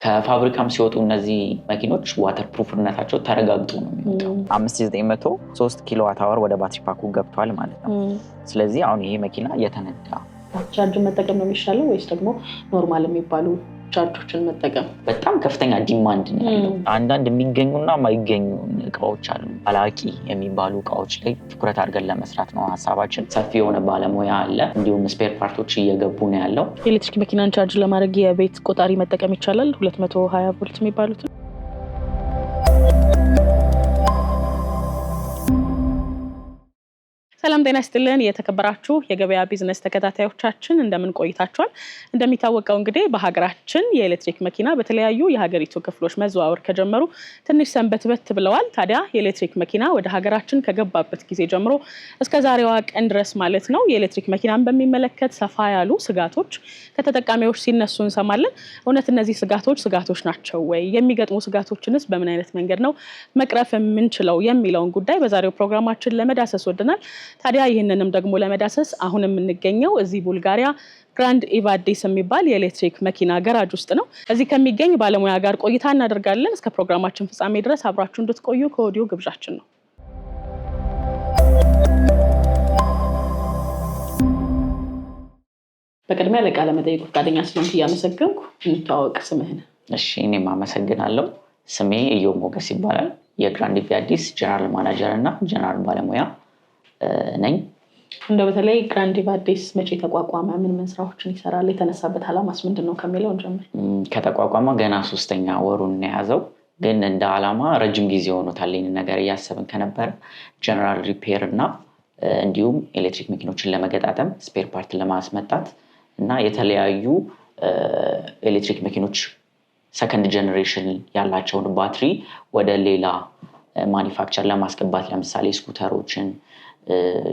ከፋብሪካም ሲወጡ እነዚህ መኪኖች ዋተር ፕሩፍነታቸው ተረጋግጦ ነው የሚወጣው። 5900 3 ኪሎዋት አወር ወደ ባትሪ ፓኩ ገብቷል ማለት ነው። ስለዚህ አሁን ይሄ መኪና የተነዳ ቻርጅ መጠቀም ነው የሚሻለው ወይስ ደግሞ ኖርማል የሚባሉ ቻርጆችን መጠቀም? በጣም ከፍተኛ ዲማንድ ነው ያለው። አንዳንድ የሚገኙና የማይገኙ እቃዎች አሉ። አላቂ የሚባሉ እቃዎች ላይ ትኩረት አድርገን ለመስራት ነው ሀሳባችን። ሰፊ የሆነ ባለሙያ አለ። እንዲሁም ስፔር ፓርቶች እየገቡ ነው ያለው። ኤሌክትሪክ መኪናን ቻርጅ ለማድረግ የቤት ቆጣሪ መጠቀም ይቻላል? 220 ቮልት የሚባሉት። ሰላም ጤና ይስጥልን የተከበራችሁ የገበያ ቢዝነስ ተከታታዮቻችን እንደምን ቆይታችኋል? እንደሚታወቀው እንግዲህ በሀገራችን የኤሌክትሪክ መኪና በተለያዩ የሀገሪቱ ክፍሎች መዘዋወር ከጀመሩ ትንሽ ሰንበትበት ብለዋል። ታዲያ የኤሌክትሪክ መኪና ወደ ሀገራችን ከገባበት ጊዜ ጀምሮ እስከ ዛሬዋ ቀን ድረስ ማለት ነው የኤሌክትሪክ መኪናን በሚመለከት ሰፋ ያሉ ስጋቶች ከተጠቃሚዎች ሲነሱ እንሰማለን። እውነት እነዚህ ስጋቶች ናቸው ወይ? የሚገጥሙ ስጋቶችንስ በምን አይነት መንገድ ነው መቅረፍ የምንችለው የሚለውን ጉዳይ በዛሬው ፕሮግራማችን ለመዳሰስ ወደናል። ታዲያ ይህንንም ደግሞ ለመዳሰስ አሁን የምንገኘው እዚህ ቡልጋሪያ ግራንድ ኢቭ አዲስ የሚባል የኤሌክትሪክ መኪና ገራጅ ውስጥ ነው። እዚህ ከሚገኝ ባለሙያ ጋር ቆይታ እናደርጋለን። እስከ ፕሮግራማችን ፍጻሜ ድረስ አብራችሁ እንድትቆዩ ከወዲሁ ግብዣችን ነው። በቅድሚያ ለቃለ መጠይቁ ፈቃደኛ ስለሆንክ እያመሰገንኩ እንተዋወቅ። ስምህን? እሺ፣ እኔም አመሰግናለሁ። ስሜ ኢዮብ ሞገስ ይባላል። የግራንድ ኢቭ አዲስ ጀነራል ማናጀር እና ጀነራል ባለሙያ ነኝ። እንደው በተለይ ግራንድ ኢቭ አዲስ መቼ ተቋቋመ? ምን ስራዎችን ይሰራል? የተነሳበት ዓላማስ ምንድነው ከሚለው እንጀምር። ከተቋቋመ ገና 3ኛ ወሩን የያዘው፣ ግን እንደ ዓላማ ረጅም ጊዜ ሆኖታል። ይህንን ነገር እያሰብን ከነበረ ጀነራል ሪፔር እና እንዲሁም ኤሌክትሪክ መኪኖችን ለመገጣጠም ስፔር ፓርት ለማስመጣት እና የተለያዩ ኤሌክትሪክ መኪኖች ሰከንድ ጀነሬሽን ያላቸውን ባትሪ ወደ ሌላ ማኒፋክቸር ለማስገባት ለምሳሌ ስኩተሮችን፣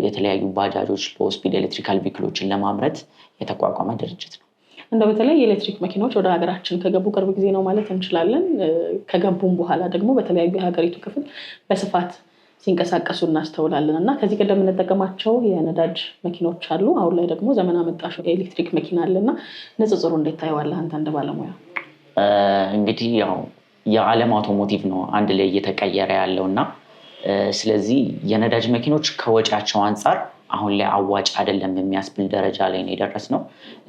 የተለያዩ ባጃጆች፣ ሎው ስፒድ ኤሌክትሪካል ቪክሎችን ለማምረት የተቋቋመ ድርጅት ነው። እንደው በተለይ የኤሌክትሪክ መኪናዎች ወደ ሀገራችን ከገቡ ቅርብ ጊዜ ነው ማለት እንችላለን። ከገቡም በኋላ ደግሞ በተለያዩ የሀገሪቱ ክፍል በስፋት ሲንቀሳቀሱ እናስተውላለን እና ከዚህ ቀደም የምንጠቀማቸው የነዳጅ መኪኖች አሉ። አሁን ላይ ደግሞ ዘመን አመጣሽ የኤሌክትሪክ መኪና አለና ንጽጽሩ እንዴት ታየዋለህ አንተ እንደ ባለሙያ? እንግዲህ ያው የዓለም አውቶሞቲቭ ነው አንድ ላይ እየተቀየረ ያለውና ስለዚህ የነዳጅ መኪኖች ከወጪያቸው አንጻር አሁን ላይ አዋጭ አይደለም የሚያስብል ደረጃ ላይ ነው የደረስነው።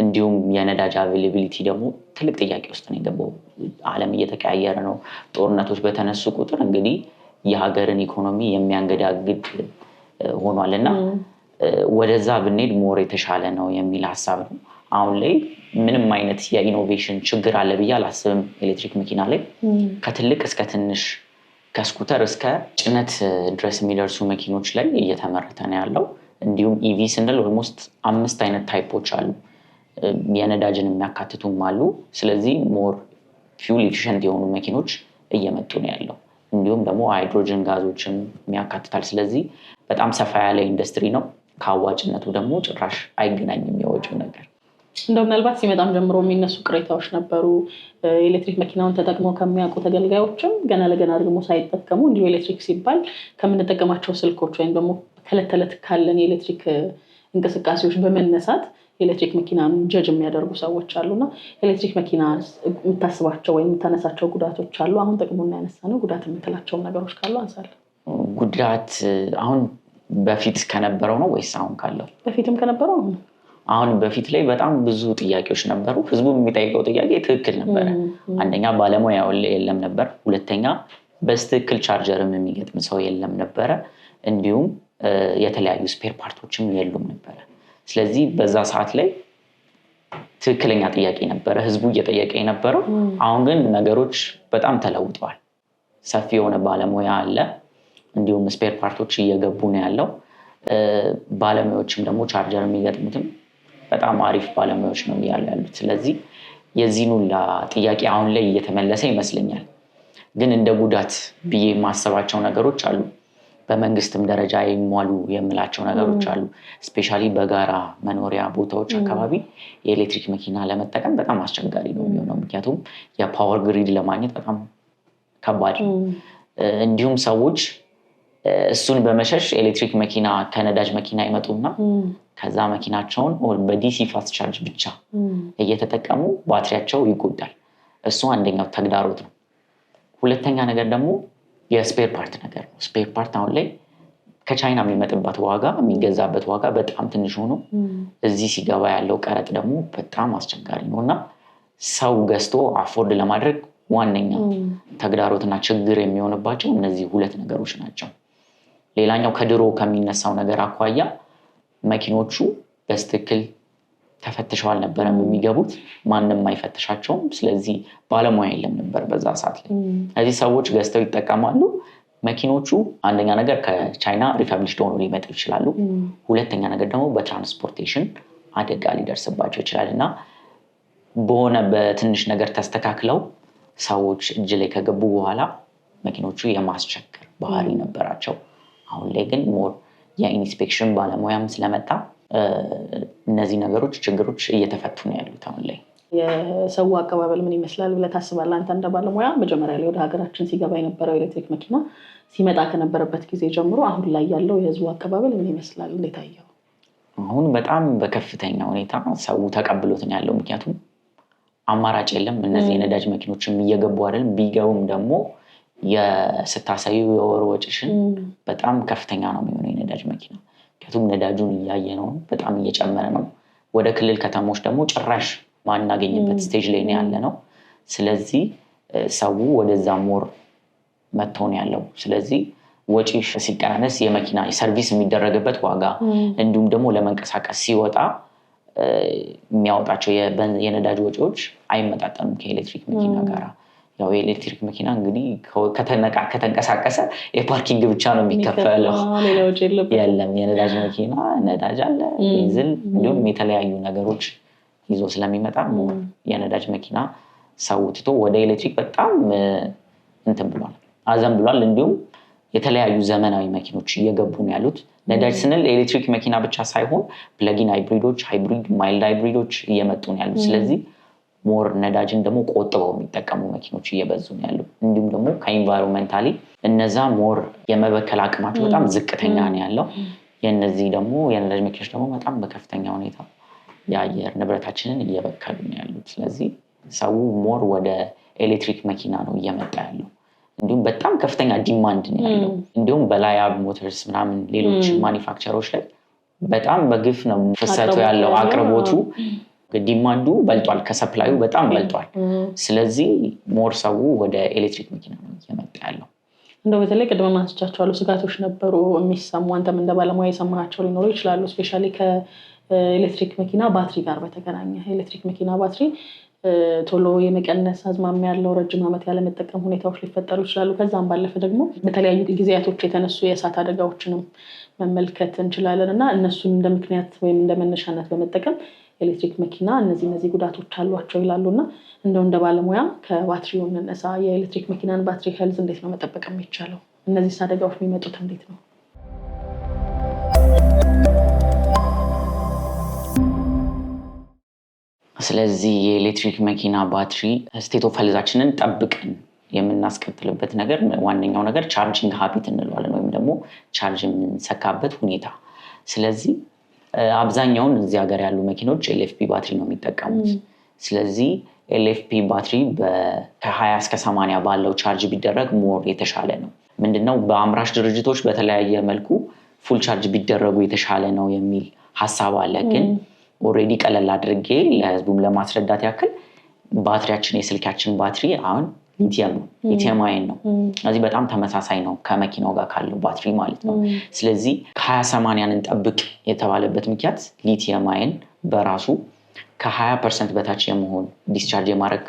እንዲሁም የነዳጅ አቬይላቢሊቲ ደግሞ ትልቅ ጥያቄ ውስጥ ነው የገባው። ዓለም እየተቀያየረ ነው። ጦርነቶች በተነሱ ቁጥር እንግዲህ የሀገርን ኢኮኖሚ የሚያንገዳግድ ሆኗልና ወደዛ ብንሄድ ሞር የተሻለ ነው የሚል ሀሳብ ነው። አሁን ላይ ምንም አይነት የኢኖቬሽን ችግር አለ ብዬ አላስብም። ኤሌክትሪክ መኪና ላይ ከትልቅ እስከ ትንሽ ከስኩተር እስከ ጭነት ድረስ የሚደርሱ መኪኖች ላይ እየተመረተ ነው ያለው። እንዲሁም ኢቪ ስንል ኦልሞስት 5 አይነት ታይፖች አሉ። የነዳጅን የሚያካትቱም አሉ። ስለዚህ ሞር ፊውል ኤፊሽንት የሆኑ መኪኖች እየመጡ ነው ያለው። እንዲሁም ደግሞ ሃይድሮጅን ጋዞችን የሚያካትታል። ስለዚህ በጣም ሰፋ ያለ ኢንዱስትሪ ነው። ከአዋጭነቱ ደግሞ ጭራሽ አይገናኝም የወጪው ነገር። እንደው ምናልባት ሲመጣም ጀምሮ የሚነሱ ቅሬታዎች ነበሩ። ኤሌክትሪክ መኪናውን ተጠቅመው ከሚያውቁ ተገልጋዮችም ገና ለገና ደግሞ ሳይጠቀሙ እንዲሁ ኤሌክትሪክ ሲባል ከምንጠቀማቸው ስልኮች ወይም ደግሞ ከዕለት ተዕለት ካለን የኤሌክትሪክ እንቅስቃሴዎች በመነሳት ኤሌክትሪክ መኪናን ጀጅ የሚያደርጉ ሰዎች አሉና ኤሌክትሪክ መኪና የምታስባቸው ወይም የምታነሳቸው ጉዳቶች አሉ? አሁን ጥቅሙና ያነሳነው ጉዳት የምትላቸው ነገሮች ካሉ አንሳለን። ጉዳት አሁን በፊት ከነበረው ነው ወይስ አሁን ካለው? በፊትም ከነበረው ነው። አሁን በፊት ላይ በጣም ብዙ ጥያቄዎች ነበሩ። ህዝቡ የሚጠይቀው ጥያቄ ትክክል ነበረ። አንደኛ ባለሙያ የለም ነበር። ሁለተኛ በስትክክል ቻርጀርም የሚገጥም ሰው የለም ነበረ። እንዲሁም የተለያዩ ስፔር ፓርቶችም የሉም ነበረ። ስለዚህ በዛ ሰዓት ላይ ትክክለኛ ጥያቄ ነበረ ህዝቡ እየጠየቀ የነበረው። አሁን ግን ነገሮች በጣም ተለውጠዋል። ሰፊ የሆነ ባለሙያ አለ። እንዲሁም ስፔር ፓርቶች እየገቡ ነው ያለው። ባለሙያዎችም ደግሞ ቻርጀር የሚገጥሙትም በጣም አሪፍ ባለሙያዎች ነው ያሉት። ስለዚህ የዚህን ሁላ ጥያቄ አሁን ላይ እየተመለሰ ይመስለኛል። ግን እንደ ጉዳት ብዬ የማስባቸው ነገሮች አሉ። በመንግስትም ደረጃ የሚሟሉ የምላቸው ነገሮች አሉ። ስፔሻሊ በጋራ መኖሪያ ቦታዎች አካባቢ የኤሌክትሪክ መኪና ለመጠቀም በጣም አስቸጋሪ ነው የሚሆነው። ምክንያቱም የፓወር ግሪድ ለማግኘት በጣም ከባድ ነው። እንዲሁም ሰዎች እሱን በመሸሽ ኤሌክትሪክ መኪና ከነዳጅ መኪና ይመጡና ከዛ መኪናቸውን በዲሲ ፋስት ቻርጅ ብቻ እየተጠቀሙ ባትሪያቸው ይጎዳል። እሱ አንደኛው ተግዳሮት ነው። ሁለተኛ ነገር ደግሞ የስፔር ፓርት ነገር ነው። ስፔር ፓርት አሁን ላይ ከቻይና የሚመጣበት ዋጋ የሚገዛበት ዋጋ በጣም ትንሽ ሆኖ እዚህ ሲገባ ያለው ቀረጥ ደግሞ በጣም አስቸጋሪ ነውና ሰው ገዝቶ አፎርድ ለማድረግ ዋነኛ ተግዳሮትና ችግር የሚሆንባቸው እነዚህ ሁለት ነገሮች ናቸው። ሌላኛው ከድሮ ከሚነሳው ነገር አኳያ መኪኖቹ በትክክል ተፈትሸው አልነበረም የሚገቡት፣ ማንንም አይፈትሻቸውም። ስለዚህ ባለሙያ የለም ነበር በዛ ሰዓት ላይ። እዚህ ሰዎች ገዝተው ይጠቀማሉ። መኪኖቹ አንደኛ ነገር ከቻይና ሪፐብሊሽድ ሆኖ ሊመጡ ይችላሉ። ሁለተኛ ነገር ደግሞ በትራንስፖርቴሽን አደጋ ሊደርስባቸው ይችላል እና በሆነ በትንሽ ነገር ተስተካክለው ሰዎች እጅ ላይ ከገቡ በኋላ መኪኖቹ የማስቸገር ባህሪ ነበራቸው። አሁን ላይ ግን ሞር የኢንስፔክሽን ባለሙያም ስለመጣ እነዚህ ነገሮች ችግሮች እየተፈቱ ነው ያሉት። አሁን ላይ የሰው አቀባበል ምን ይመስላል ብለህ ታስባለህ? አንተ እንደ ባለሙያ መጀመሪያ ላይ ወደ ሀገራችን ሲገባ የነበረው ኤሌክትሪክ መኪና ሲመጣ ከነበረበት ጊዜ ጀምሮ አሁን ላይ ያለው የህዝቡ አቀባበል ምን ይመስላል? እንዴት አየው? አሁን በጣም በከፍተኛ ሁኔታ ሰው ተቀብሎት ነው ያለው። ምክንያቱም አማራጭ የለም። እነዚህ የነዳጅ መኪኖችም እየገቡ አይደለም። ቢገቡም ደግሞ የስታሳዩ የወር ወጪሽን በጣም ከፍተኛ ነው የሚሆነው የነዳጅ መኪና። ምክንያቱም ነዳጁን እያየ ነው፣ በጣም እየጨመረ ነው። ወደ ክልል ከተሞች ደግሞ ጭራሽ ማናገኝበት ስቴጅ ላይ ነው ያለ ነው። ስለዚህ ሰው ወደዛ ሞር መጥቶ ነው ያለው። ስለዚህ ወጪ ሲቀናነስ የመኪና ሰርቪስ የሚደረግበት ዋጋ እንዲሁም ደግሞ ለመንቀሳቀስ ሲወጣ የሚያወጣቸው የነዳጅ ወጪዎች አይመጣጠኑም ከኤሌክትሪክ መኪና ጋር። ያው የኤሌክትሪክ መኪና እንግዲህ ከተንቀሳቀሰ የፓርኪንግ ብቻ ነው የሚከፈለው፣ የለም የነዳጅ መኪና ነዳጅ አለ፣ ቤንዚን እንዲሁም የተለያዩ ነገሮች ይዞ ስለሚመጣ የነዳጅ መኪና ሰው ትቶ ወደ ኤሌክትሪክ በጣም እንትን ብሏል፣ አዘን ብሏል። እንዲሁም የተለያዩ ዘመናዊ መኪኖች እየገቡ ነው ያሉት። ነዳጅ ስንል ኤሌክትሪክ መኪና ብቻ ሳይሆን ፕለጊን ሃይብሪዶች፣ ሃይብሪድ ማይልድ ሃይብሪዶች እየመጡ ነው ያሉት። ስለዚህ ሞር ነዳጅን ደግሞ ቆጥበው የሚጠቀሙ መኪኖች እየበዙ ነው ያሉት። እንዲሁም ደግሞ ከኢንቫይሮንመንታሊ እነዛ ሞር የመበከል አቅማቸው በጣም ዝቅተኛ ነው ያለው። የነዚህ ደግሞ የነዳጅ መኪኖች ደግሞ በጣም በከፍተኛ ሁኔታ የአየር ንብረታችንን እየበከሉ ነው ያሉት። ስለዚህ ሰው ሞር ወደ ኤሌክትሪክ መኪና ነው እየመጣ ያለው። እንዲሁም በጣም ከፍተኛ ዲማንድ ነው ያለው። እንዲሁም በላያብ ሞተርስ ምናምን ሌሎች ማኒፋክቸሮች ላይ በጣም በግፍ ነው ፍሰቱ ያለው። አቅርቦቱ ዲማንዱ በልጧል፣ ከሰፕላዩ በጣም በልጧል። ስለዚህ ሞር ሰው ወደ ኤሌክትሪክ መኪና ነው እየመጣ ያለው። እንደው በተለይ ቅድመ ማንስቻቸዋሉ ስጋቶች ነበሩ የሚሰሙ፣ አንተም እንደ ባለሙያ የሰማቸው ሊኖሩ ይችላሉ። ስፔሻሊ ከኤሌክትሪክ መኪና ባትሪ ጋር በተገናኘ ኤሌክትሪክ መኪና ባትሪ ቶሎ የመቀነስ አዝማሚያ ያለው፣ ረጅም ዓመት ያለመጠቀም ሁኔታዎች ሊፈጠሩ ይችላሉ። ከዛም ባለፈ ደግሞ በተለያዩ ጊዜያቶች የተነሱ የእሳት አደጋዎችንም መመልከት እንችላለን እና እነሱን እንደ ምክንያት ወይም እንደ መነሻነት በመጠቀም ኤሌክትሪክ መኪና እነዚህ ጉዳቶች አሏቸው ይላሉና እንደው እንደ ባለሙያ ከባትሪው እንነሳ። የኤሌክትሪክ መኪናን ባትሪ ሄልዝ እንዴት ነው መጠበቅ የሚቻለው? እነዚህ አደጋዎች የሚመጡት እንዴት ነው? ስለዚህ የኤሌክትሪክ መኪና ባትሪ ስቴት ኦፍ ሄልዛችንን ጠብቀን የምናስቀጥልበት ነገር ዋነኛው ነገር ቻርጂንግ ሃቢት እንለዋለን፣ ወይም ደግሞ ቻርጅ የምንሰካበት ሁኔታ። ስለዚህ አብዛኛውን እዚህ ሀገር ያሉ መኪኖች ኤልኤፍፒ ባትሪ ነው የሚጠቀሙት። ስለዚህ ኤልኤፍፒ ባትሪ ከ20 እስከ 80 ባለው ቻርጅ ቢደረግ ሞር የተሻለ ነው። ምንድነው በአምራች ድርጅቶች በተለያየ መልኩ ፉል ቻርጅ ቢደረጉ የተሻለ ነው የሚል ሀሳብ አለ። ግን ኦልሬዲ ቀለል አድርጌ ለህዝቡም ለማስረዳት ያክል ባትሪያችን የስልካችን ባትሪ አሁን ሊቲየም ነው፣ ሊቲየም አየን ነው። ስለዚህ በጣም ተመሳሳይ ነው ከመኪናው ጋር ካለው ባትሪ ማለት ነው። ስለዚህ ከ20/80 እንጠብቅ የተባለበት ምክንያት ሊቲየም አየን በራሱ ከ20% በታች የመሆን ዲስቻርጅ የማድረግ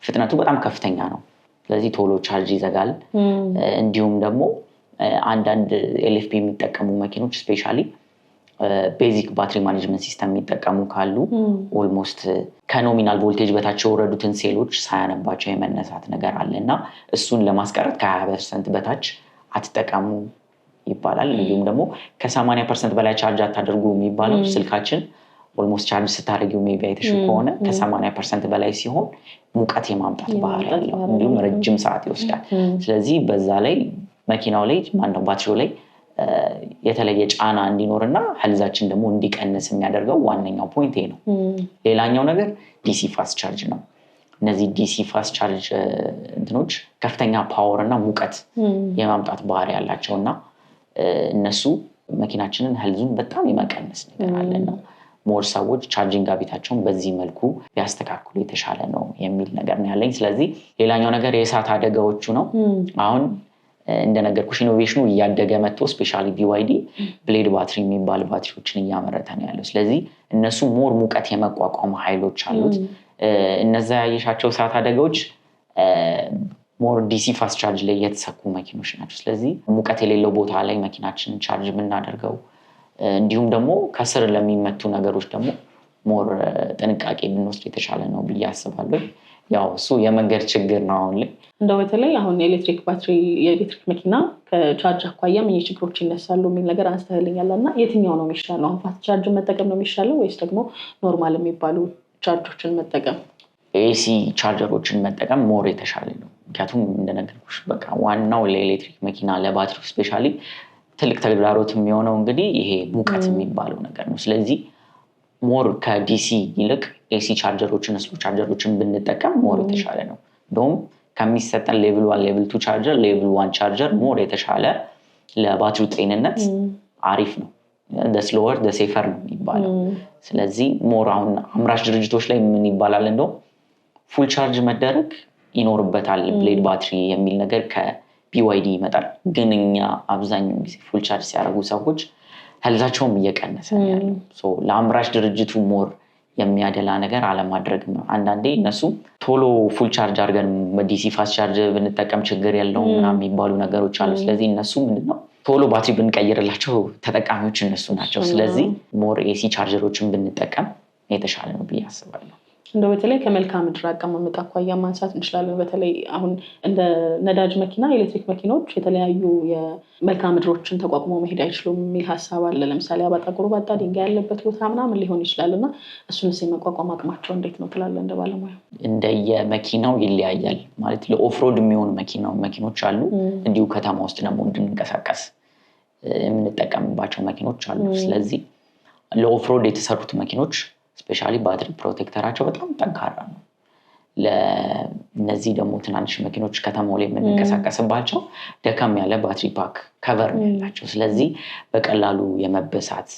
ፍጥነቱ በጣም ከፍተኛ ነው። ስለዚህ ቶሎ ቻርጅ ይዘጋል። እንዲሁም ደግሞ አንዳንድ ኤልኤፍፒ የሚጠቀሙ መኪኖች ስፔሻሊ ቤዚክ ባትሪ ማኔጅመንት ሲስተም የሚጠቀሙ ካሉ ኦልሞስት ከኖሚናል ቮልቴጅ በታች የወረዱትን ሴሎች ሳያነባቸው የመነሳት ነገር አለ እና እሱን ለማስቀረት ከ20% በታች አትጠቀሙ ይባላል። እንዲሁም ደግሞ ከ80% በላይ ቻርጅ አታደርጉ የሚባለው ስልካችን ኦልሞስት ቻርጅ ስታደርጊው ሜቢ አይተሽ ከሆነ ከ80% በላይ ሲሆን ሙቀት የማምጣት ባህሪ ያለው እንዲሁም ረጅም ሰዓት ይወስዳል። ስለዚህ በዛ ላይ መኪናው ላይ ማነው ባትሪው ላይ የተለየ ጫና እንዲኖርና ሄልዛችን ደግሞ እንዲቀንስ የሚያደርገው ዋነኛው ፖይንት ይሄ ነው። ሌላኛው ነገር ዲሲ ፋስት ቻርጅ ነው። እነዚህ ዲሲ ፋስት ቻርጅ እንትኖች ከፍተኛ ፓወር እና ሙቀት የማምጣት ባህሪ ያላቸውና እነሱ መኪናችንን ሄልዙን በጣም የመቀነስ ነገር አለና ሞር ሰዎች ቻርጂንግ ሀቢታቸውን በዚህ መልኩ ቢያስተካክሉ የተሻለ ነው የሚል ነገር ነው ያለኝ። ስለዚህ ሌላኛው ነገር የእሳት አደጋዎቹ ነው። አሁን እንደነገርኩሽ ኢኖቬሽኑ እያደገ መጥቶ ስፔሻሊ BYD ብሌድ ባትሪ የሚባል ባትሪዎችን እያመረተ ነው ያለው። ስለዚህ እነሱ ሞር ሙቀት የመቋቋም ኃይሎች አሉት። እነዛ ያየሻቸው እሳት አደጋዎች ሞር ዲሲ ፋስት ቻርጅ ላይ የተሰኩ መኪኖች ናቸው። ስለዚህ ሙቀት የሌለው ቦታ ላይ መኪናችንን ቻርጅ የምናደርገው እንዲሁም ደግሞ ከስር ለሚመቱ ነገሮች ደግሞ ሞር ጥንቃቄ ብንወስድ የተሻለ ነው ብዬ አስባለሁ። ያው እሱ የመንገድ ችግር ነው። አሁን ላይ እንደው በተለይ አሁን የኤሌክትሪክ ባትሪ የኤሌክትሪክ መኪና ከቻርጅ አኳያ ምን ችግሮች ይነሳሉ የሚል ነገር አንስተህልኛል እና የትኛው ነው የሚሻለው? አሁን ፋስት ቻርጅ መጠቀም ነው የሚሻለው ወይስ ደግሞ ኖርማል የሚባሉ ቻርጆችን መጠቀም? ኤሲ ቻርጀሮችን መጠቀም ሞር የተሻለ ነው። ምክንያቱም እንደነገርኩሽ በቃ ዋናው ለኤሌክትሪክ መኪና ለባትሪው ስፔሻሊ ትልቅ ተግዳሮት የሚሆነው እንግዲህ ይሄ ሙቀት የሚባለው ነገር ነው። ስለዚህ ሞር ከዲሲ ይልቅ ኤሲ ቻርጀሮችን ስሎ ቻርጀሮችን ብንጠቀም ሞር የተሻለ ነው። እንደውም ከሚሰጠን ሌቭል 1 ሌቭል 2 ቻርጀር ሌቭል 1 ቻርጀር ሞር የተሻለ ለባትሪው ጤንነት አሪፍ ነው። ስሎወር ሴፈር ነው የሚባለው። ስለዚህ ሞር አሁን አምራች ድርጅቶች ላይ ምን ይባላል እንደው ፉል ቻርጅ መደረግ ይኖርበታል ብሌድ ባትሪ የሚል ነገር BYD ይመጣል። ግን እኛ አብዛኛው ጊዜ ፉል ቻርጅ ሲያደርጉ ሰዎች ሄልዛቸውም እየቀነሰ ነው ያለው። ለአምራች ድርጅቱ ሞር የሚያደላ ነገር አለማድረግ ነው። አንዳንዴ እነሱ ቶሎ ፉል ቻርጅ አድርገን በዲሲ ፋስት ቻርጅ ብንጠቀም ችግር የለውም ምናምን የሚባሉ ነገሮች አሉ። ስለዚህ እነሱ ምንድነው ቶሎ ባትሪ ብንቀይርላቸው ተጠቃሚዎች እነሱ ናቸው። ስለዚህ ሞር ኤሲ ቻርጀሮችን ብንጠቀም የተሻለ ነው ብዬ አስባለሁ። እንደው በተለይ ከመልክዓ ምድር አቀማመጥ አኳያ ማንሳት እንችላለን። በተለይ አሁን እንደ ነዳጅ መኪና ኤሌክትሪክ መኪኖች የተለያዩ የመልክዓ ምድሮችን ተቋቁሞ መሄድ አይችሉም የሚል ሀሳብ አለ። ለምሳሌ አባጣ ጎርባጣ ድንጋይ ያለበት ቦታ ምናምን ሊሆን ይችላል እና እሱንስ የመቋቋም አቅማቸው እንዴት ነው ትላለህ እንደ ባለሙያ? እንደየመኪናው ይለያያል። ማለት ለኦፍሮድ የሚሆኑ መኪኖች አሉ። እንዲሁ ከተማ ውስጥ ደግሞ እንድንቀሳቀስ የምንጠቀምባቸው መኪኖች አሉ። ስለዚህ ለኦፍሮድ የተሰሩት መኪኖች ስፔሻሊ ባትሪ ፕሮቴክተራቸው በጣም ጠንካራ ነው። ለእነዚህ ደግሞ ትናንሽ መኪኖች ከተማው ላይ የምንንቀሳቀስባቸው ደከም ያለ ባትሪ ፓክ ከቨር ነው ያላቸው። ስለዚህ በቀላሉ የመበሳት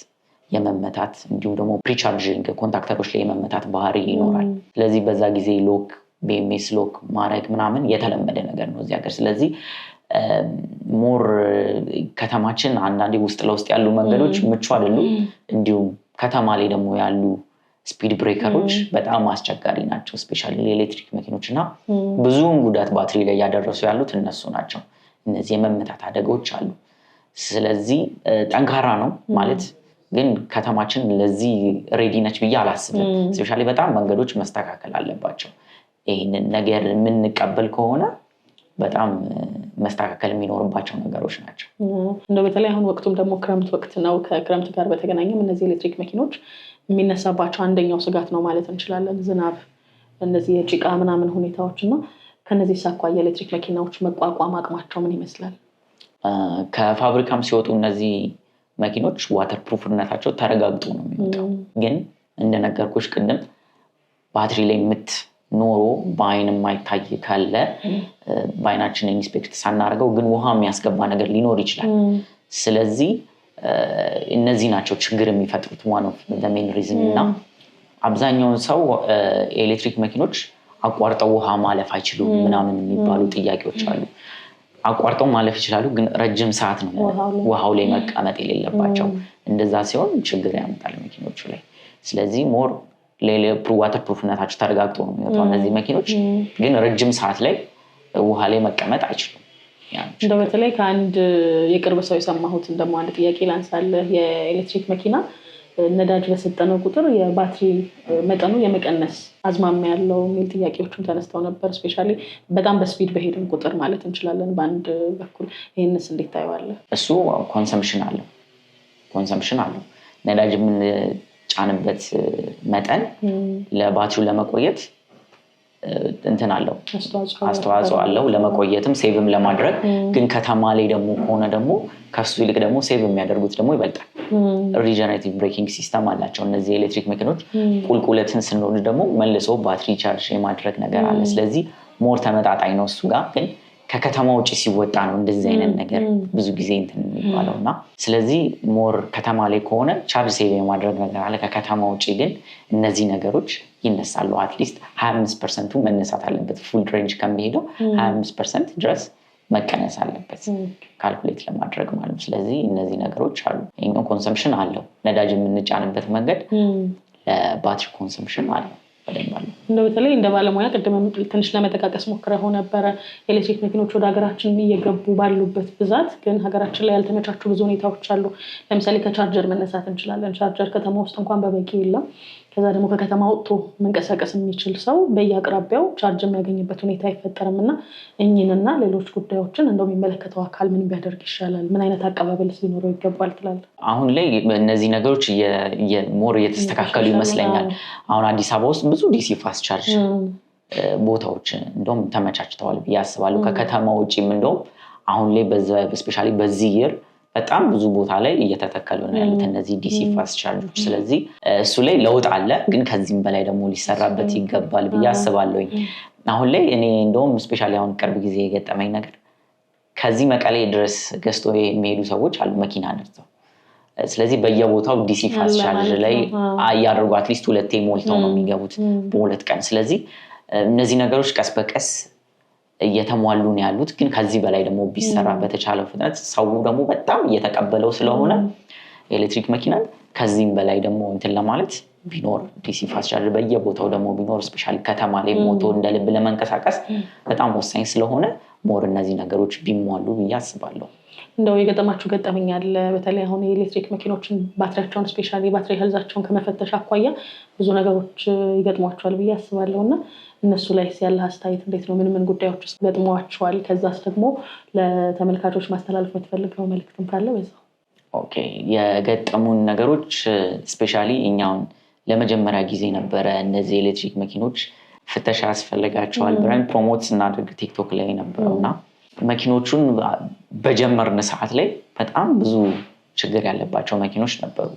የመመታት እንዲሁም ደግሞ ፕሪቻርጂንግ ኮንታክተሮች ላይ የመመታት ባህሪ ይኖራል። ስለዚህ በዛ ጊዜ ሎክ BMS ሎክ ማድረግ ምናምን የተለመደ ነገር ነው እዚህ ሀገር። ስለዚህ ሞር ከተማችን አንዳንዴ ውስጥ ለውስጥ ያሉ መንገዶች ምቹ አይደሉም። እንዲሁም ከተማ ላይ ደግሞ ያሉ ስፒድ ብሬከሮች በጣም አስቸጋሪ ናቸው። ስፔሻሊ የኤሌክትሪክ መኪኖች እና ብዙውን ጉዳት ባትሪ ላይ ያደረሱ ያሉት እነሱ ናቸው። እነዚህ የመመታት አደጋዎች አሉ። ስለዚህ ጠንካራ ነው ማለት ግን ከተማችን ለዚህ ሬዲ ነች ብዬ አላስብም። ስፔሻሊ በጣም መንገዶች መስተካከል አለባቸው። ይህንን ነገር የምንቀበል ከሆነ በጣም መስተካከል የሚኖርባቸው ነገሮች ናቸው። እንደው በተለይ አሁን ወቅቱም ደግሞ ክረምት ወቅት ነው። ከክረምት ጋር በተገናኘም እነዚህ ኤሌክትሪክ መኪኖች የሚነሳባቸው አንደኛው ስጋት ነው ማለት እንችላለን። ዝናብ፣ እነዚህ የጭቃ ምናምን ሁኔታዎች እና ከነዚህ አኳያ ኤሌክትሪክ መኪናዎች መቋቋም አቅማቸው ምን ይመስላል? ከፋብሪካም ሲወጡ እነዚህ መኪኖች ዋተር ፕሩፍነታቸው ተረጋግጦ ነው የሚወጣው። ግን እንደነገርኩሽ ቅድም ባትሪ ላይ ኖሮ በአይን የማይታይ ካለ በአይናችን ኢንስፔክት ሳናደርገው ግን ውሃ የሚያስገባ ነገር ሊኖር ይችላል። ስለዚህ እነዚህ ናቸው ችግር የሚፈጥሩት ዋን ኦፍ ዘ ሜን ሪዝን እና አብዛኛውን ሰው ኤሌክትሪክ መኪኖች አቋርጠው ውሃ ማለፍ አይችሉም ምናምን የሚባሉ ጥያቄዎች አሉ። አቋርጠው ማለፍ ይችላሉ፣ ግን ረጅም ሰዓት ነው ውሃው ላይ መቀመጥ የሌለባቸው። እንደዛ ሲሆን ችግር ያመጣል መኪኖቹ ላይ። ስለዚህ ሞር ዋተር ፕሩፍነታቸው ተረጋግጦ ነው የሚወጣው። እነዚህ መኪኖች ግን ረጅም ሰዓት ላይ ውሃ ላይ መቀመጥ አይችሉም። እንደው በተለይ ከአንድ የቅርብ ሰው የሰማሁት ደግሞ አንድ ጥያቄ ላንሳለህ። የኤሌክትሪክ መኪና ነዳጅ በሰጠነው ቁጥር የባትሪ መጠኑ የመቀነስ አዝማሚያ ያለው የሚል ጥያቄዎችም ተነስተው ነበር። ስፔሻሊ በጣም በስፒድ በሄድን ቁጥር ማለት እንችላለን በአንድ በኩል። ይህንስ እንዴት ታየዋለህ? እሱ ኮንሰምፕሽን አለው። ነዳጅ የምንጫንበት መጠን ለባትሪው ለመቆየት እንትን አለው አስተዋጽኦ አለው ለመቆየትም ሴቭም ለማድረግ ግን ከተማ ላይ ደግሞ ከሆነ ደግሞ ከሱ ይልቅ ደግሞ ሴቭ የሚያደርጉት ደግሞ ይበልጣል ሪጀነሬቲቭ ብሬኪንግ ሲስተም አላቸው እነዚህ ኤሌክትሪክ መኪኖች ቁልቁለትን ስንወድ ደግሞ መልሶ ባትሪ ቻርጅ የማድረግ ነገር አለ ስለዚህ ሞር ተመጣጣኝ ነው እሱ ጋር ግን ከከተማ ውጪ ሲወጣ ነው እንደዚህ አይነት ነገር ብዙ ጊዜ እንትን የሚባለውና ስለዚህ ሞር ከተማ ላይ ከሆነ ቻርጅ ሴቭ የማድረግ ነገር አለ ከከተማ ውጪ ግን እነዚህ ነገሮች ይነሳሉ አትሊስት 25% መነሳት አለበት ፉል ሬንጅ ከሚሄደው 25% ድረስ መቀነስ አለበት ካልኩሌት ለማድረግ ማለት ስለዚህ እነዚህ ነገሮች አሉ ይሄኛው ኮንሰምፕሽን አለው ነዳጅ የምንጫንበት መንገድ ለባትሪ ኮንሰምፕሽን አለው በተለይ እንደ ባለሙያ ቅድም ትንሽ ለመጠቃቀስ ሞክረው ነበር ኤሌክትሪክ መኪኖች ወደ ሀገራችን እየገቡ ባሉበት ብዛት ግን ሀገራችን ላይ ያልተመቻቹ ብዙ ሁኔታዎች አሉ ለምሳሌ ከቻርጀር መነሳት እንችላለን ቻርጀር ከተማ ውስጥ እንኳን በበቂ የለም ከዛ ደግሞ ከከተማ ወጥቶ መንቀሳቀስ የሚችል ሰው በየአቅራቢያው ቻርጅ የሚያገኝበት ሁኔታ አይፈጠርምና እኚህንና ሌሎች ጉዳዮችን እንደው የሚመለከተው አካል ምን ቢያደርግ ይሻላል ምን አይነት አቀባበልስ ሊኖረው ይገባል ትላለህ አሁን ላይ እነዚህ ነገሮች ሞር እየተስተካከሉ ይመስለኛል አሁን አዲስ አበባ ውስጥ ብዙ ዲሲ ፋስት ቻርጅ ቦታዎች እንደውም ተመቻችተዋል ብዬ አስባለሁ ከከተማ ውጪም እንደውም አሁን ላይ ስፔሻሊ በዚህ ይር በጣም ብዙ ቦታ ላይ እየተተከሉ ነው ያሉት እነዚህ ዲሲ ፋስት ቻርጆች ስለዚህ እሱ ላይ ለውጥ አለ ግን ከዚህም በላይ ደግሞ ሊሰራበት ይገባል ብዬ አስባለሁኝ አሁን ላይ እኔ እንደውም ስፔሻሊ አሁን ቅርብ ጊዜ የገጠመኝ ነገር ከዚህ መቀሌ ድረስ ገዝቶ የሚሄዱ ሰዎች አሉ መኪና ነርተው ስለዚህ በየቦታው ዲሲ ፋስት ቻርጅ ላይ ያደርጉ አትሊስት ሁለቴ ሞልተው ነው የሚገቡት በሁለት ቀን ስለዚህ እነዚህ ነገሮች ቀስ በቀስ እየተሟሉ ነው ያሉት ግን ከዚህ በላይ ደግሞ ቢሰራ በተቻለው ፍጥነት ሰው ደግሞ በጣም እየተቀበለው ስለሆነ ኤሌክትሪክ መኪና ከዚህም በላይ ደግሞ እንትን ለማለት ቢኖር ዲሲ ፋስት ቻርጅ በየቦታው ደግሞ ቢኖር ስፔሻሊ ከተማ ላይ ሞቶ እንደልብ ለመንቀሳቀስ በጣም ወሳኝ ስለሆነ ሞር እነዚህ ነገሮች ቢሟሉ ብዬ አስባለሁ እንደው የገጠማችሁ ገጠመኝ አለ በተለይ አሁን የኤሌክትሪክ መኪኖችን ባትሪያቸውን ስፔሻሊ ባትሪ ሄልዛቸውን ከመፈተሽ አኳያ ብዙ ነገሮች ይገጥሟቸዋል ብዬ አስባለሁና እነሱ ላይ ያለ አስተያየት እንዴት ነው ምን ጉዳዮች ውስጥ ገጥሟቸዋል ከዛስ ደግሞ ለተመልካቾች ማስተላለፍ የምትፈልገው መልእክትም ካለ በዛው ኦኬ የገጠሙን ነገሮች ስፔሻሊ እኛውን ለመጀመሪያ ጊዜ ነበረ እነዚህ ኤሌክትሪክ መኪኖች ፍተሻ ያስፈልጋቸዋል ብለን ፕሮሞት ስናደርግ ቲክቶክ ላይ ነበርና መኪኖቹን በጀመርን ሰዓት ላይ በጣም ብዙ ችግር ያለባቸው መኪኖች ነበሩ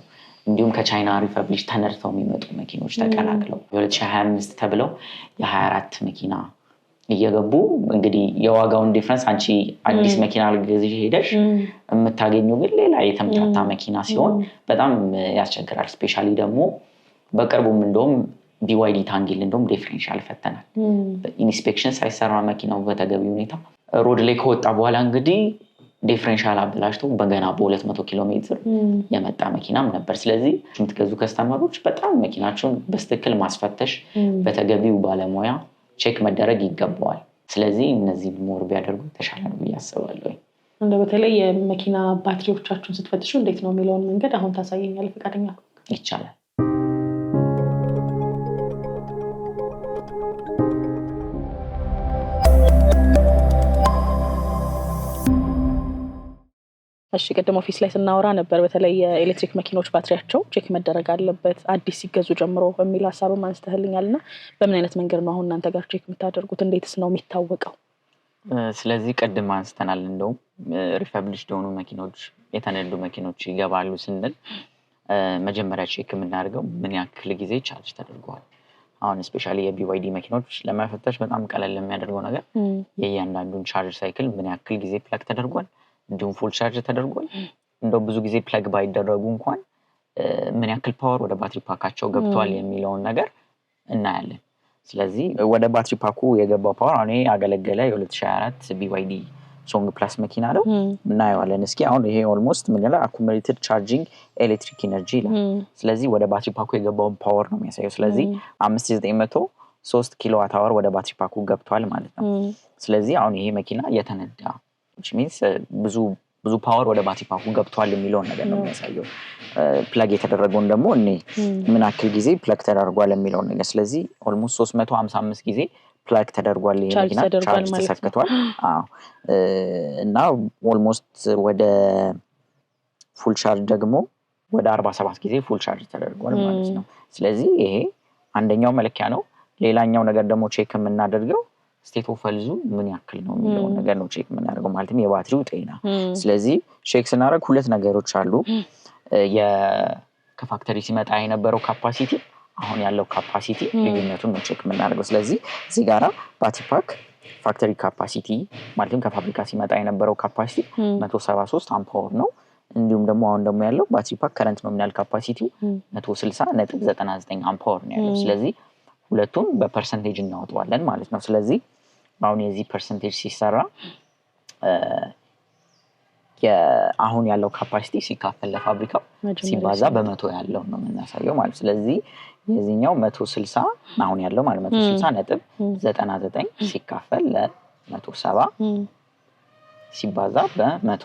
እንዲሁም ከቻይና ሪፐብሊክ ተነድተው የሚመጡ መኪኖች ተቀላቅለው የ2025 ተብለው የ24 መኪና እየገቡ እንግዲህ የዋጋውን ዲፈረንስ አንቺ አዲስ መኪና ልገዝሽ ሄደሽ የምታገኙ ግን ሌላ የተምታታ መኪና ሲሆን በጣም ያስቸግራል ስፔሻሊ ደግሞ በቅርቡም እንደውም BYD ታንግል እንደውም ዲፈረንሻል ፈተናል ኢንስፔክሽን ሳይሰራ መኪናው በተገቢ ሁኔታ ሮድ ላይ ከወጣ በኋላ እንግዲህ ዲፈረንሻል አበላሽቶ በገና በ200 ኪሎ ሜትር የመጣ መኪናም ነበር ስለዚህ የምትገዙ ከስተመሮች በጣም መኪናቸውን በስትክክል ማስፈተሽ በተገቢው ባለሙያ ቼክ መደረግ ይገባዋል ስለዚህ እነዚህ ሞር ቢያደርጉ ተሻለ ነው ያስባለሁ በተለይ የመኪና ባትሪዎቻችሁን ስትፈትሹ እንዴት ነው የሚለውን መንገድ አሁን ታሳየኛለህ ፈቃደኛ ይቻላል እሺ ቀደም ኦፊስ ላይ ስናወራ ነበር በተለይ የኤሌክትሪክ መኪኖች ባትሪያቸው ቼክ መደረግ አለበት አዲስ ሲገዙ ጀምሮ በሚል ሐሳብም አንስተህልኛልና በምን አይነት መንገድ ነው አሁን እናንተ ጋር ቼክ የምታደርጉት እንዴትስ ነው የሚታወቀው ስለዚህ ቀደም አንስተናል እንደው ሪፐብሊክ ዶኑ መኪኖች የተነዱ መኪኖች ይገባሉ ስንል መጀመሪያ ቼክ የምናደርገው ምን ያክል ጊዜ ቻርጅ ተደርጓል አሁን ስፔሻሊ የBYD መኪኖች ለማፈተሽ በጣም ቀለል የሚያደርገው ነገር የእያንዳንዱን ቻርጅ ሳይክል ምን ያክል ጊዜ ፕለግ ተደርጓል እንዲሁም ፉል ቻርጅ ተደርጓል እንደው ብዙ ጊዜ ፕለግ ባይደረጉ እንኳን ምን ያክል ፓወር ወደ ባትሪ ፓካቸው ገብቷል የሚለውን ነገር እናያለን ስለዚህ ወደ ባትሪ ፓኩ የገባው ፓወር አሁን ያገለገለ የ2024 BYD ሶንግ ፕላስ መኪና ነው እናየዋለን እስኪ አሁን ይሄ ኦልሞስት ምን ይላል አኩሙሌትድ ቻርጂንግ ኤሌክትሪክ ኢነርጂ ይላል ስለዚህ ወደ ባትሪ ፓኩ የገባው ፓወር ነው የሚያሳየው ስለዚህ 5903 ኪሎዋት አወር ወደ ባትሪ ፓኩ ገብቷል ማለት ነው ስለዚህ አሁን ይሄ መኪና የተነዳ which means ብዙ ፓወር ወደ ባትሪ ፓኩ ገብቷል የሚለው ነገር ነው የሚያሳየው ፕለግ የተደረገውን ደግሞ እኔ ምን ያክል ጊዜ ፕለግ ተደርጓል የሚለው ነገር ስለዚህ ኦልሞስት 355 ጊዜ ፕለግ ተደርጓል ይሄ መኪና ቻርጅ ተሰክቷል እና ኦልሞስት ወደ ፉል ቻርጅ ደግሞ ወደ 47 ጊዜ ፉል ቻርጅ ተደርጓል ማለት ነው ስለዚህ ይሄ አንደኛው መለኪያ ነው ሌላኛው ነገር ደግሞ ቼክ የምናደርገው ስቴት ኦፍ ሄልዙ ምን ያክል ነው የሚለውን ነገር ነው ቼክ የምናደርገው ማለትም የባትሪው ጤና። ስለዚህ ቼክ ስናደርግ ሁለት ነገሮች አሉ። ከፋክተሪ ሲመጣ የነበረው ካፓሲቲ አሁን ያለው ካፓሲቲ ልዩነቱን ነው ቼክ የምናደርገው። ስለዚህ እዚህ ጋራ ባትሪ ፓክ ፋክተሪ ካፓሲቲ ማለትም ከፋብሪካ ሲመጣ የነበረው ካፓሲቲ 173 አምፓወር ነው። እንዲሁም ደግሞ አሁን ደግሞ ያለው ባትሪ ፓክ ከረንት ኖሚናል ካፓሲቲው 160.99 አምፓወር ነው ያለው። ስለዚህ ሁለቱን በፐርሰንቴጅ እናወጣዋለን ማለት ነው። ስለዚህ አሁን የዚህ ፐርሰንቴጅ ሲሰራ አሁን ያለው ካፓሲቲ ሲካፈል ለፋብሪካው ሲባዛ በመቶ ያለው ነው የምናሳየው ማለት። ስለዚህ የዚህኛው 160 አሁን ያለው ማለት 160.99 ሲካፈል ለ170 ሲባዛ በመቶ።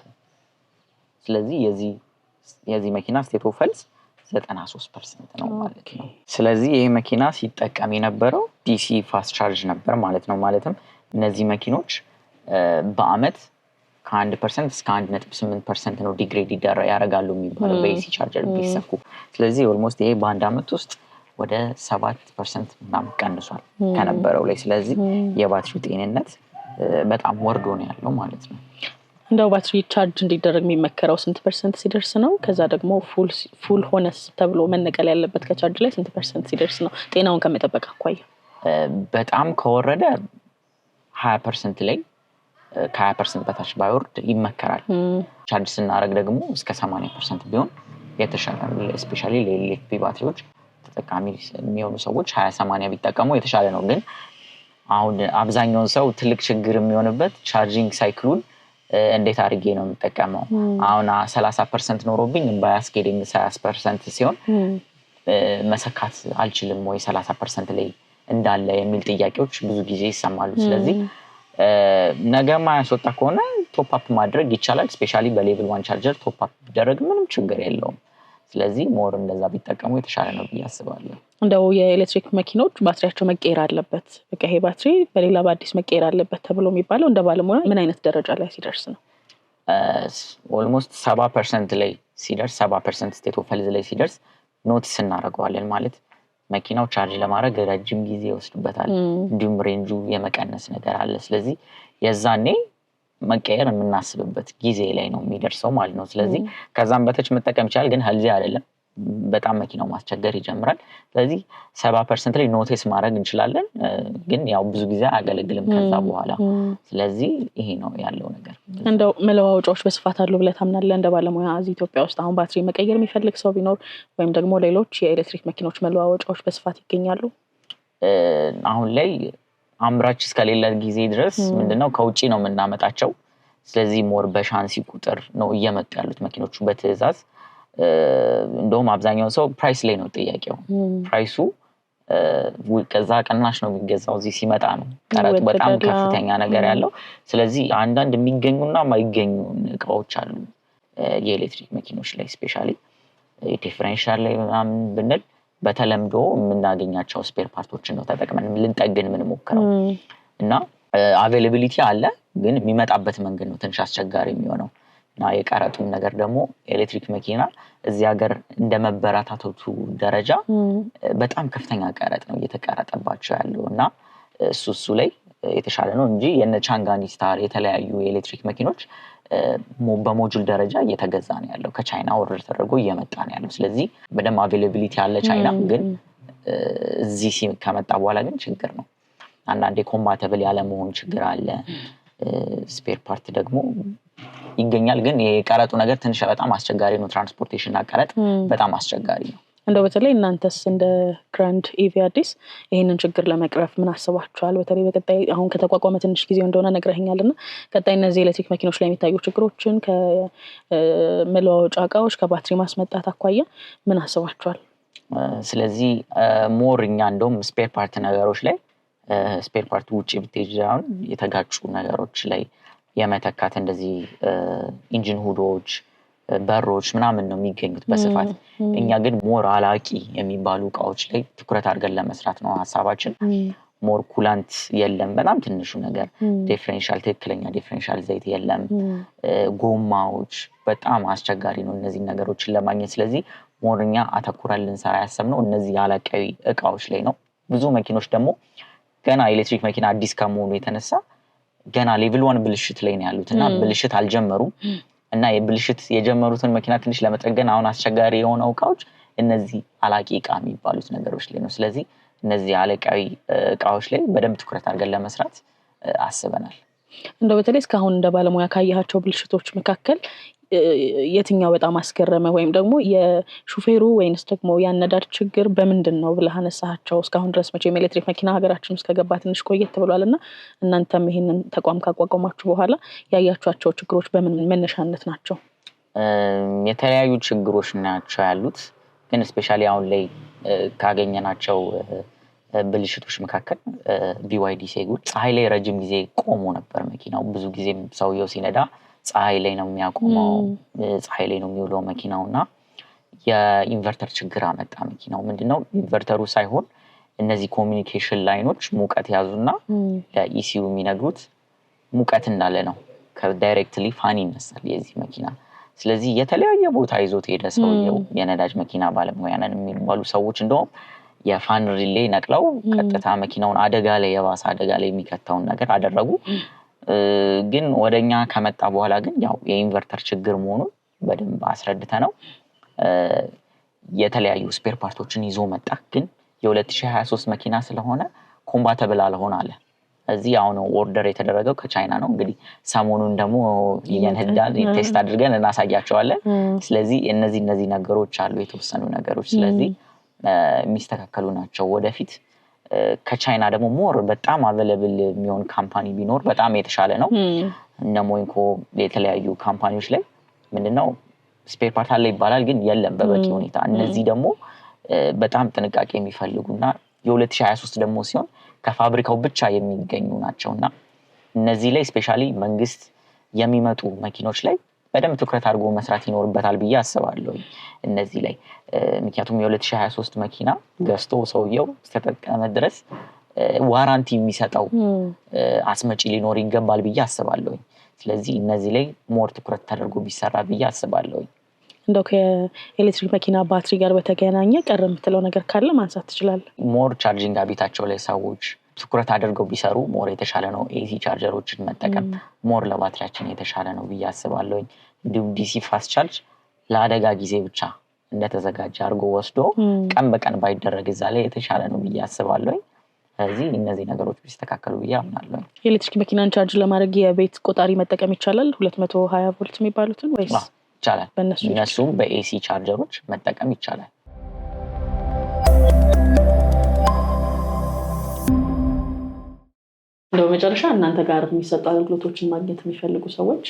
ስለዚህ የዚህ መኪና ስቴት ኦፍ ሄልዝ 93% ነው ማለት ነው። ስለዚህ ይሄ መኪና ሲጠቀም የነበረው ዲሲ ፋስት ቻርጅ ነበር ማለት ነው። ማለትም እነዚህ መኪኖች በአመት ከ1% እስከ 1.8% ነው ዲግሬድ ያደርጋሉ የሚባለው በኤሲ ቻርጀር ቢሰኩ። ስለዚህ ኦልሞስት ይሄ በአንድ አመት ውስጥ ወደ 7% ምናምን ቀንሷል ከነበረው ላይ። ስለዚህ የባትሪው ጤንነት በጣም ወርዶ ነው ያለው ማለት ነው። እንደው ባትሪ ቻርጅ እንዲደረግ የሚመከረው ስንት ፐርሰንት ሲደርስ ነው? ከዛ ደግሞ ፉል ሆነስ ተብሎ መነቀል ያለበት ከቻርጅ ላይ ስንት ፐርሰንት ሲደርስ ነው ጤናውን ከመጠበቅ አኳያ? በጣም ከወረደ 20% ላይ ከ20% በታች ባይወርድ ይመከራል። ቻርጅ ስናደርግ ደግሞ እስከ 80% ቢሆን የተሻለ ነው። ስፔሻሊ ለኤሌክትሪክ ባትሪዎች ተጠቃሚ የሚሆኑ ሰዎች 20-80 ቢጠቀሙ የተሻለ ነው። ግን አሁን አብዛኛውን ሰው ትልቅ ችግር የሚሆንበት ቻርጂንግ ሳይክሉን እንዴት አድርጌ ነው የምጠቀመው? አሁን 30% ኖሮብኝ ባያስኬዲንግ 30% ሲሆን መሰካት አልችልም ወይ 30% ላይ እንዳለ የሚል ጥያቄዎች ብዙ ጊዜ ይሰማሉ። ስለዚህ ነገ ማያስወጣ ከሆነ ቶፕ አፕ ማድረግ ይቻላል። ስፔሻሊ በሌቭል 1 ቻርጀር ቶፕ አፕ ቢደረግ ምንም ችግር የለውም። ስለዚህ ሞር እንደዛ ቢጠቀሙ የተሻለ ነው ብዬ አስባለሁ። እንደው የኤሌክትሪክ መኪኖች ባትሪያቸው መቀየር አለበት፣ በቃ ይሄ ባትሪ በሌላ በአዲስ መቀየር አለበት ተብሎ የሚባለው እንደ ባለሙያ ምን አይነት ደረጃ ላይ ሲደርስ ነው? ኦልሞስት 70% ላይ ሲደርስ 70% ስቴት ኦፍ ሄልዝ ላይ ሲደርስ ኖቲስ እናደርገዋለን። ማለት መኪናው ቻርጅ ለማድረግ ረጅም ጊዜ ይወስድበታል፣ እንዲሁም ሬንጁ የመቀነስ ነገር አለ። ስለዚህ የዛኔ መቀየር የምናስብበት ጊዜ ላይ ነው የሚደርሰው ማለት ነው። ስለዚህ ከዛም በታች መጠቀም ይችላል፣ ግን ሄልዚ አይደለም፣ በጣም መኪናው ማስቸገር ይጀምራል። ስለዚህ 70% ላይ ኖቲስ ማድረግ እንችላለን፣ ግን ያው ብዙ ጊዜ አያገለግልም ከዛ በኋላ። ስለዚህ ይሄ ነው ያለው ነገር። እንደው መለዋወጫዎች በስፋት አሉ ብለህ ታምናለህ እንደ ባለሙያ? እዚህ ኢትዮጵያ ውስጥ አሁን ባትሪ መቀየር የሚፈልግ ሰው ቢኖር ወይም ደግሞ ሌሎች የኤሌክትሪክ መኪኖች መለዋወጫዎች በስፋት ይገኛሉ? አሁን ላይ አምራች እስከሌለ ጊዜ ድረስ ምንድነው ከውጪ ነው የምናመጣቸው። ስለዚህ ሞር በሻንሲ ቁጥር ነው እየመጡ ያሉት መኪኖቹ በትዕዛዝ። እንደውም አብዛኛው ሰው ፕራይስ ላይ ነው ጥያቄው። ፕራይሱ ከዛ ቅናሽ ነው የሚገዛው፣ እዚህ ሲመጣ ነው ቀረጥ በጣም ከፍተኛ ነገር ያለው። ስለዚህ አንዳንድ የሚገኙና የማይገኙ እቃዎች አሉ የኤሌክትሪክ መኪኖች ላይ ስፔሻሊ ዲፈረንሻል ላይ ምናምን ብንል በተለምዶ የምናገኛቸው ስፔር ፓርቶችን ነው ተጠቅመን ልንጠግን የምንሞክረው እና አቬይላቢሊቲ አለ፣ ግን የሚመጣበት መንገድ ነው ትንሽ አስቸጋሪ የሚሆነው እና የቀረጡም ነገር ደግሞ ኤሌክትሪክ መኪና እዚህ ሀገር እንደመበራታቱ ደረጃ በጣም ከፍተኛ ቀረጥ ነው እየተቀረጠባቸው ያለው እና እሱ ላይ የተሻለ ነው እንጂ የነ ቻንጋኒ ስታር የተለያዩ የኤሌክትሪክ መኪኖች በሞጁል ደረጃ እየተገዛ ነው ያለው፣ ከቻይና ኦርደር ተደርጎ እየመጣ ነው ያለው። ስለዚህ በደም አቬይላቢሊቲ ያለ ቻይና፣ ግን እዚህ ከመጣ በኋላ ግን ችግር ነው። አንዳንዴ ኮምፓቲብል ያለ መሆን ችግር አለ። ስፔር ፓርት ደግሞ ይገኛል፣ ግን የቀረጡ ነገር ትንሽ በጣም አስቸጋሪ ነው። ትራንስፖርቴሽን እና ቀረጥ በጣም አስቸጋሪ ነው። እንደው በተለይ እናንተስ እንደ ግራንድ ኢቪ አዲስ ይሄንን ችግር ለመቅረፍ ምን አስባችኋል? በተለይ በቀጣይ አሁን ከተቋቋመ ትንሽ ጊዜ እንደሆነ ነግረኸኛልና ቀጣይ እነዚህ ኤሌክትሪክ መኪኖች ላይ የሚታዩ ችግሮችን ከመለዋወጫ እቃዎች ከባትሪ ማስመጣት አኳያ ምን አስባችኋል? ስለዚህ ሞር እኛ እንደውም ስፔር ፓርት ነገሮች ላይ ስፔር ፓርት ውጪ ብትሄጂ አሁን የተጋጩ ነገሮች ላይ የመተካት እንደዚህ ኢንጂን ሁዶች፣ በሮች ምናምን ነው የሚገኙት በስፋት። እኛ ግን ሞር አላቂ የሚባሉ እቃዎች ላይ ትኩረት አድርገን ለመስራት ነው ሀሳባችን። ሞር ኩላንት የለም፣ በጣም ትንሹ ነገር ዲፈረንሻል፣ ትክክለኛ ዲፈረንሻል ዘይት የለም። ጎማዎች በጣም አስቸጋሪ ነው እነዚህ ነገሮችን ለማግኘት። ስለዚህ ሞር እኛ አተኩረን ልንሰራ ያሰብነው እነዚህ አላቃዊ እቃዎች ላይ ነው። ብዙ መኪኖች ደግሞ ገና ኤሌክትሪክ መኪና አዲስ ከመሆኑ የተነሳ ገና ሌቭል 1 ብልሽት ላይ ነው ያሉት እና ብልሽት አልጀመሩም እና የብልሽት የጀመሩትን መኪና ትንሽ ለመጠገን አሁን አስቸጋሪ የሆነው እቃዎች እነዚህ አላቂ እቃ የሚባሉት ነገሮች ላይ ነው። ስለዚህ እነዚህ አለቃዊ እቃዎች ላይ በደንብ ትኩረት አድርገን ለመስራት አስበናል። እንደው በተለይ እስካሁን እንደ ባለሙያ ካያቸው ብልሽቶች መካከል የትኛው በጣም አስገረመ ወይም ደግሞ የሹፌሩ ወይንስ ደግሞ ያነዳድ ችግር በምንድን ነው ብለህ አነሳቸው? እስካሁን ድረስ መቼም ኤሌክትሪክ መኪና ሀገራችን ውስጥ ከገባ ትንሽ ቆየት ብሏልና እናንተም ይሄንን ተቋም ካቋቋማችሁ በኋላ ያያችኋቸው ችግሮች በምን መነሻነት ናቸው? የተለያዩ ችግሮች ናቸው ያሉት፣ ግን ስፔሻሊ አሁን ላይ ካገኘናቸው ብልሽቶች መካከል BYD ሴጉል ፀሐይ ላይ ረጅም ጊዜ ቆሞ ነበር መኪናው። ብዙ ጊዜ ሰውየው ሲነዳ ፀሐይ ላይ ነው የሚያቆመው፣ ፀሐይ ላይ ነው የሚውለው መኪናው እና የኢንቨርተር ችግር አመጣ መኪናው። ምንድነው ኢንቨርተሩ ሳይሆን እነዚህ ኮሚኒኬሽን ላይኖች ሙቀት ያዙና ለኢሲዩ የሚነግሩት ሙቀት እንዳለ ነው። ከዳይሬክትሊ ፋን ይነሳል የዚህ መኪና። ስለዚህ የተለያየ ቦታ ይዞት ሄደ ሰውየው። የነዳጅ መኪና ባለሙያ ነን የሚባሉ ሰዎች እንደውም የፋን ሪሌ ነቅለው ቀጥታ መኪናውን አደጋ ላይ የባሰ አደጋ ላይ የሚከተውን ነገር አደረጉ። ግን ወደኛ ከመጣ በኋላ ግን ያው የኢንቨርተር ችግር መሆኑን በደንብ አስረድተነው የተለያዩ ስፔር ፓርቶችን ይዞ መጣ። ግን የ2023 መኪና ስለሆነ ኮምባተብል አልሆነ አለ። እዚህ አሁን ኦርደር የተደረገው ከቻይና ነው። እንግዲህ ሰሞኑን ደግሞ እየነዳን ቴስት አድርገን እናሳያቸዋለን። ስለዚህ እነዚህ ነገሮች አሉ የተወሰኑ ነገሮች። ስለዚህ የሚስተካከሉ ናቸው ወደፊት። ከቻይና ደግሞ ሞር በጣም አቬለብል የሚሆን ካምፓኒ ቢኖር በጣም የተሻለ ነው። እነ ሞይንኮ የተለያዩ ካምፓኒዎች ላይ ምንድነው ስፔር ፓርት አለ ይባላል፣ ግን የለም በበቂ ሁኔታ። እነዚህ ደግሞ በጣም ጥንቃቄ የሚፈልጉና የ2023 ደግሞ ሲሆን ከፋብሪካው ብቻ የሚገኙ ናቸውና እነዚህ ላይ ስፔሻሊ መንግስት የሚመጡ መኪኖች ላይ በደንብ ትኩረት አድርጎ መስራት ይኖርበታል ብዬ አስባለሁ እነዚህ ላይ። ምክንያቱም የ2023 መኪና ገዝቶ ሰውየው እስከተጠቀመ ድረስ ዋራንቲ የሚሰጠው አስመጪ ሊኖር ይገባል ብዬ አስባለሁ። ስለዚህ እነዚህ ላይ ሞር ትኩረት ተደርጎ ቢሰራ ብዬ አስባለሁ። እንደው ከኤሌክትሪክ መኪና ባትሪ ጋር በተገናኘ ቀር የምትለው ነገር ካለ ማንሳት ትችላለህ? ሞር ቻርጂንግ ቤታቸው ላይ ሰዎች ትኩረት አድርገው ቢሰሩ ሞር የተሻለ ነው። ኤሲ ቻርጀሮችን መጠቀም ሞር ለባትሪያችን የተሻለ ነው ብዬ አስባለሁ። እንዲሁም ዲሲ ፋስት ቻርጅ ለአደጋ ጊዜ ብቻ እንደተዘጋጀ አድርጎ ወስዶ ቀን በቀን ባይደረግ እዛ ላይ የተሻለ ነው ብዬ አስባለሁ። ስለዚህ እነዚህ ነገሮች ቢስተካከሉ ብዬ አምናለሁ። ኤሌክትሪክ መኪናን ቻርጅ ለማድረግ የቤት ቆጣሪ መጠቀም ይቻላል? 220 ቮልት የሚባሉትን ወይስ? ይቻላል። እነሱም በኤሲ ቻርጀሮች መጠቀም ይቻላል። በመጨረሻ እናንተ ጋር የሚሰጡ አገልግሎቶችን ማግኘት የሚፈልጉ ሰዎች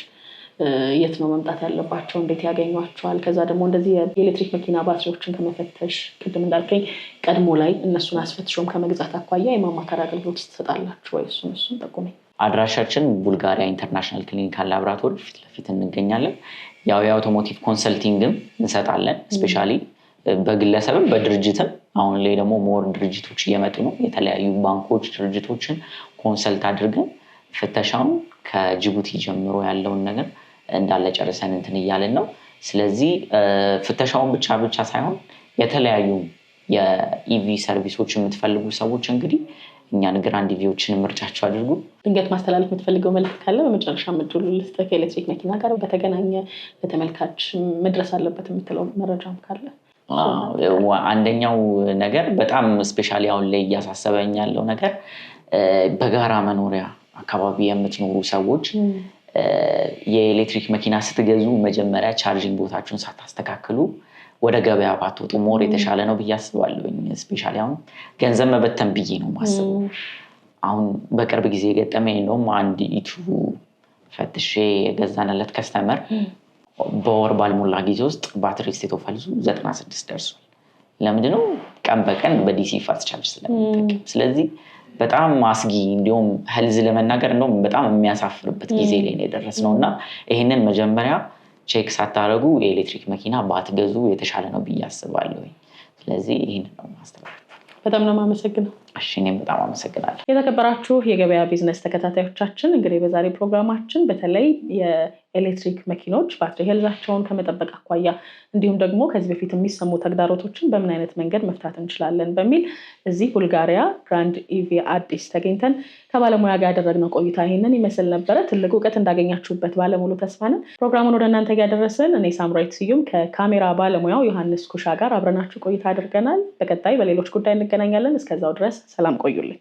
የት ነው መምጣት ያለባቸው? እንዴት ያገኟቸዋል? ከዛ ደግሞ እንደዚህ የኤሌክትሪክ መኪና ባትሪዎችን ከመፈተሽ ቅድም እንዳልከኝ ቀድሞ ላይ እነሱን አስፈትሾም ከመግዛት አኳያ የማማከር አገልግሎት ትሰጣላችሁ ወይ? እሱን ጠቁመኝ። አድራሻችን ቡልጋሪያ ኢንተርናሽናል ክሊኒካል ላቦራቶሪ ፊት ለፊት እንገኛለን። ያው የአውቶሞቲቭ ኮንሰልቲንግም እንሰጣለን። ስፔሻሊ በግለሰብም በድርጅትም አሁን ላይ ደግሞ ሞር ድርጅቶች እየመጡ ነው። የተለያዩ ባንኮች ድርጅቶችን ኮንሰልት አድርገን ፍተሻውን ከጅቡቲ ጀምሮ ያለውን ነገር እንዳለ ጨርሰን እንትን እያልን ነው። ስለዚህ ፍተሻውን ብቻ ሳይሆን የተለያዩ የኢቪ ሰርቪሶች የምትፈልጉ ሰዎች እንግዲህ እኛን ግራንድ ኢቪዎችን ምርጫቸው አድርጉ። ድንገት ማስተላለፍ የምትፈልገው መልዕክት ካለ በመጨረሻ ምድሉ ልስጥህ። ከኤሌክትሪክ መኪና ጋር በተገናኘ ለተመልካች መድረስ አለበት የምትለው መረጃም ካለ? አንደኛው ነገር በጣም ስፔሻሊ አሁን ላይ እያሳሰበኝ ያለው ነገር በጋራ መኖሪያ አካባቢ የምትኖሩ ሰዎች የኤሌክትሪክ መኪና ስትገዙ መጀመሪያ ቻርጂንግ ቦታችሁን ሳታስተካክሉ ወደ ገበያ ባትወጡ ሞር የተሻለ ነው ብዬ አስባለሁ። ስፔሻሊ አሁን ገንዘብ መበተን ብዬ ነው ማስበው። አሁን በቅርብ ጊዜ የገጠመኝ እንደውም አንድ ኢቱ ፈትሼ የገዛንለት ከስተመር በወር ባልሞላ ጊዜ ውስጥ ባትሪ ስቴት ኦፍ ሄልዙ 96 ደርሷል። ለምንድነው? ቀን በቀን በዲሲ ፋስት ቻርጅ ስለምንጠቀም። ስለዚህ በጣም አስጊ እንዲሁም ሄልዝ ለመናገር እንደውም በጣም የሚያሳፍርበት ጊዜ ላይ ነው የደረስነው እና ይሄንን መጀመሪያ ቼክ ሳታደርጉ የኤሌክትሪክ መኪና ባትገዙ የተሻለ ነው ብዬ አስባለሁ። ስለዚህ ይሄንን ነው ማስተላለፍ። በጣም ነው የማመሰግነው። እሺ እኔም በጣም አመሰግናለሁ። የተከበራችሁ የገበያ ቢዝነስ ተከታታዮቻችን እንግዲህ በዛሬ ፕሮግራማችን በተለይ የኤሌክትሪክ መኪኖች ባትሪ ሄልዛቸውን ከመጠበቅ አኳያ እንዲሁም ደግሞ ከዚህ በፊት የሚሰሙ ተግዳሮቶችን በምን አይነት መንገድ መፍታት እንችላለን በሚል እዚህ ቡልጋሪያ ግራንድ ኢቪ አዲስ ተገኝተን ከባለሙያ ጋር ያደረግነው ቆይታ ይህንን ይመስል ነበረ። ትልቅ እውቀት እንዳገኛችሁበት ባለሙሉ ተስፋ ነን። ፕሮግራሙን ወደ እናንተ ያደረስን እኔ ሳምራዊት ስዩም ከካሜራ ባለሙያው ዮሐንስ ኩሻ ጋር አብረናችሁ ቆይታ አድርገናል። በቀጣይ በሌሎች ጉዳይ እንገናኛለን። እስከዛው ድረስ ሰላም ቆዩልኝ።